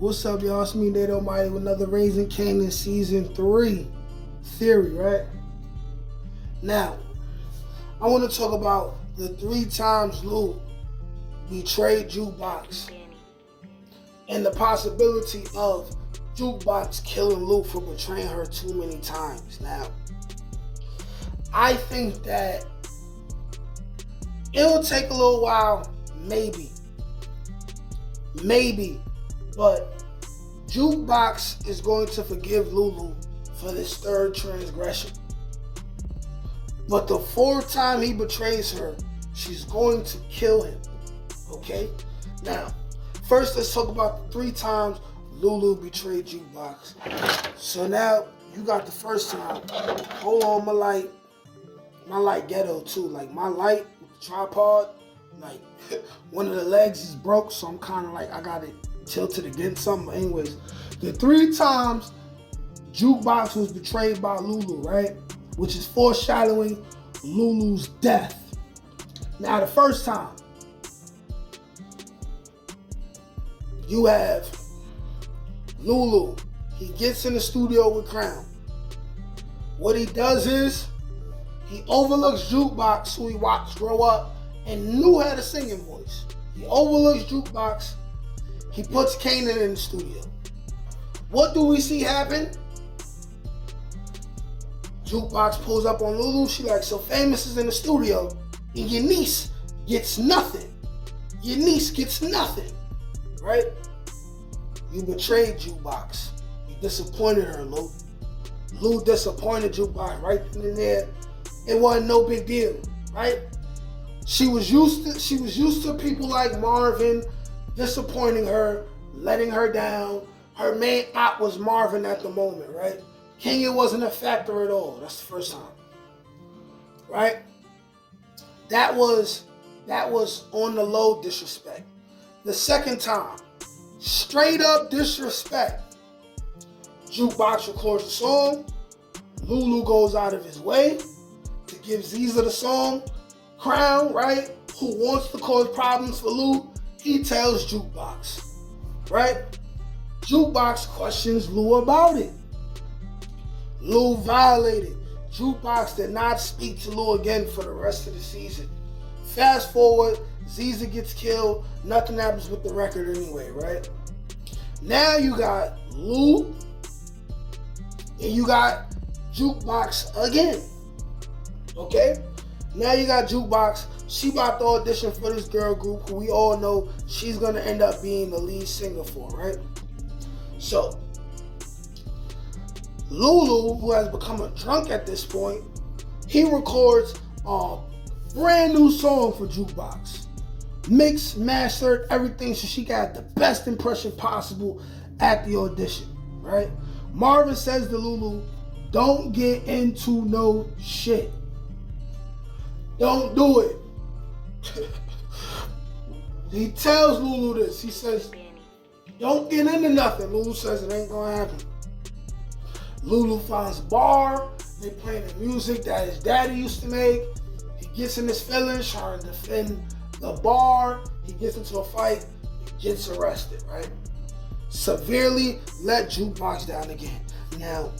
What's up, y'all? It's me, Nate Almighty, with another Raising Kanan Season 3 theory, right? Now, I want to talk about the 3 times Lou betrayed Jukebox and the possibility of Jukebox killing Lou for betraying her too many times. Now, I think that it'll take a little while, maybe, but Jukebox is going to forgive Lulu for this 3rd transgression. But the 4th time he betrays her, she's going to kill him. Okay? Now, first let's talk about the 3 times Lulu betrayed Jukebox. So now you got the first time. Hold on, my light ghetto too. Like my light with the tripod, like one of the legs is broke, so I'm kind of like I got it tilted against something. But anyways, the 3 times Jukebox was betrayed by Lulu, right? Which is foreshadowing Lulu's death. Now, the first time, you have Lulu. He gets in the studio with Crown. What he does is, he overlooks Jukebox, who he watched grow up and knew had a singing voice. He overlooks Jukebox. He puts Kanan in the studio. What do we see happen? Jukebox pulls up on Lulu. She like, so Famous is in the studio and your niece gets nothing. Your niece gets nothing, right? You betrayed Jukebox. You disappointed her, Lou. Lou disappointed Jukebox right then and there. It wasn't no big deal, right? She was used to people like Marvin disappointing her, letting her down. Her main op was Marvin at the moment, right? Kenya wasn't a factor at all. That's the first time, right? That was on the low disrespect. The second time, straight up disrespect. Jukebox records the song. Lulu goes out of his way to give Ziza the song. Crown, right, who wants to cause problems for Lou, he tells Jukebox, right? Jukebox questions Lou about it. Lou violated. Jukebox did not speak to Lou again for the rest of the season. Fast forward, Ziza gets killed. Nothing happens with the record anyway, right? Now you got Lou and you got Jukebox again. Okay? Now you got Jukebox. She about to audition for this girl group who we all know she's going to end up being the lead singer for, right? So, Lulu, who has become a drunk at this point, he records a brand new song for Jukebox. Mixed, mastered, everything so she got the best impression possible at the audition, right? Marvin says to Lulu, don't get into no shit. Don't do it. He tells Lulu this. He says, don't get into nothing. Lulu says it ain't gonna happen. Lulu finds a bar. They playing the music that his daddy used to make. He gets in his feelings, trying to defend the bar. He gets into a fight. He gets arrested, right? Severely let Jukebox down again. Now,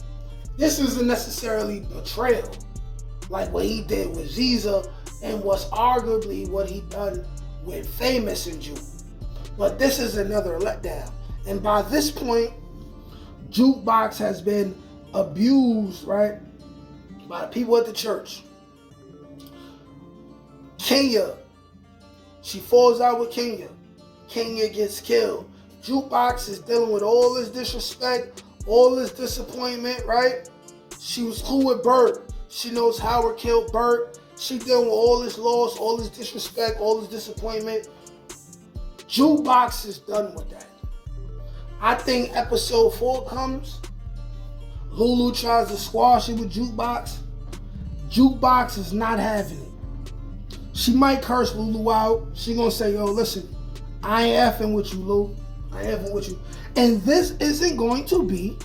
this isn't necessarily betrayal, like what he did with Ziza and was arguably what he done with Famous and Juke. But this is another letdown. And by this point, Jukebox has been abused, right, by the people at the church. Kenya, she falls out with Kenya. Kenya gets killed. Jukebox is dealing with all this disrespect, all this disappointment, right? She was cool with Bert. She knows Howard killed Bert. She dealing with all this loss, all this disrespect, all this disappointment. Jukebox is done with that. I think episode 4 comes. Lulu tries to squash it with Jukebox. Jukebox is not having it. She might curse Lulu out. She gonna say, yo, listen, I ain't effing with you, Lou. I ain't effing with you. And this isn't going to be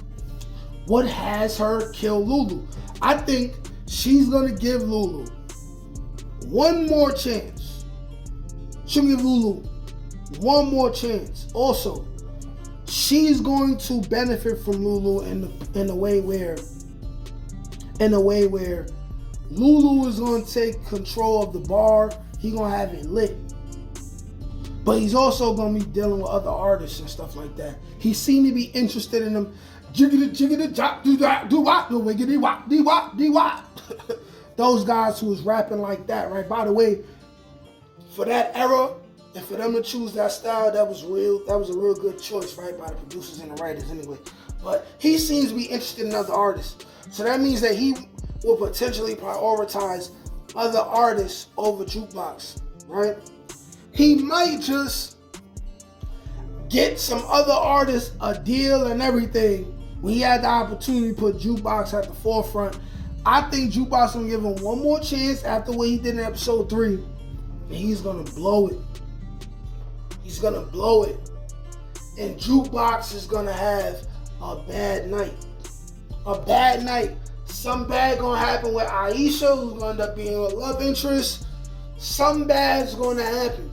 what has her kill Lulu. I think she's gonna give Lulu one more chance. She'll give Lulu one more chance. Also, she's going to benefit from Lulu in a way where Lulu is going to take control of the bar. He going to have it lit. But he's also going to be dealing with other artists and stuff like that. He seemed to be interested in them. Jiggity, jop, do that, do wop, do wiggity, wop, dee wop, dee wop. Those guys who was rapping like that, right? By the way, for that era, and for them to choose that style, that was a real good choice, right? By the producers and the writers anyway. But he seems to be interested in other artists. So that means that he will potentially prioritize other artists over Jukebox, right? He might just get some other artists a deal and everything when he had the opportunity to put Jukebox at the forefront. I think Jukebox gonna give him one more chance after what he did in episode 3, and he's gonna blow it. He's gonna blow it. And Jukebox is gonna have a bad night. A bad night. Some bad gonna happen with Aisha, who's gonna end up being a love interest. Some bad's gonna happen.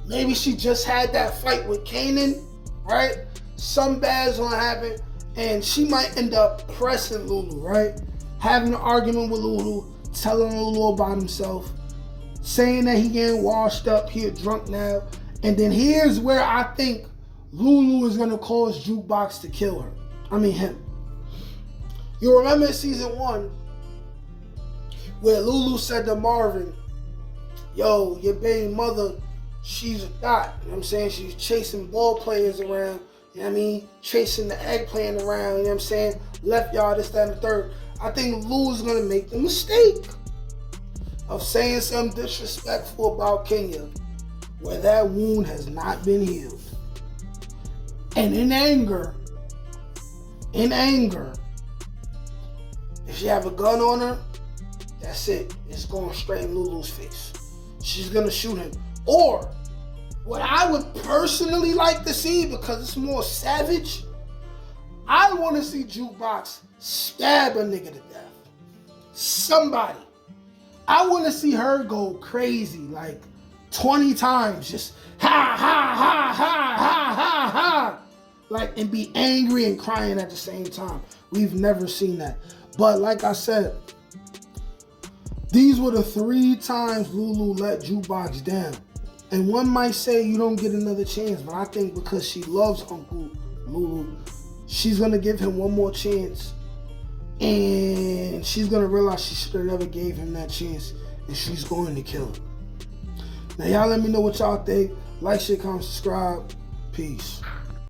Maybe she just had that fight with Kanan, right? Some bad's gonna happen, and she might end up pressing Lulu, right? Having an argument with Lulu, telling Lulu about himself, saying that he getting washed up, he a drunk now. And then here's where I think Lulu is gonna cause Jukebox to kill her. I mean him. You remember season 1 where Lulu said to Marvin, yo, your baby mother, she's a thot. You know what I'm saying? She's chasing ball players around. You know what I mean? Chasing the eggplant around. You know what I'm saying? Left y'all, this, that, and the third. I think Lulu's going to make the mistake of saying something disrespectful about Kenya where that wound has not been healed. And in anger, if she have a gun on her, that's it. It's going straight in Lulu's face. She's going to shoot him. Or, what I would personally like to see, because it's more savage, I want to see Jukebox stab a nigga to death. Somebody. I want to see her go crazy, like 20 times, just ha, ha, ha, ha, ha, ha, ha. Like, and be angry and crying at the same time. We've never seen that. But like I said, these were the 3 times Lulu let Jukebox down. And one might say you don't get another chance, but I think because she loves Uncle Lulu, she's going to give him one more chance. And she's going to realize she should have never gave him that chance. And she's going to kill him. Now, y'all let me know what y'all think. Like, share, comment, subscribe. Peace.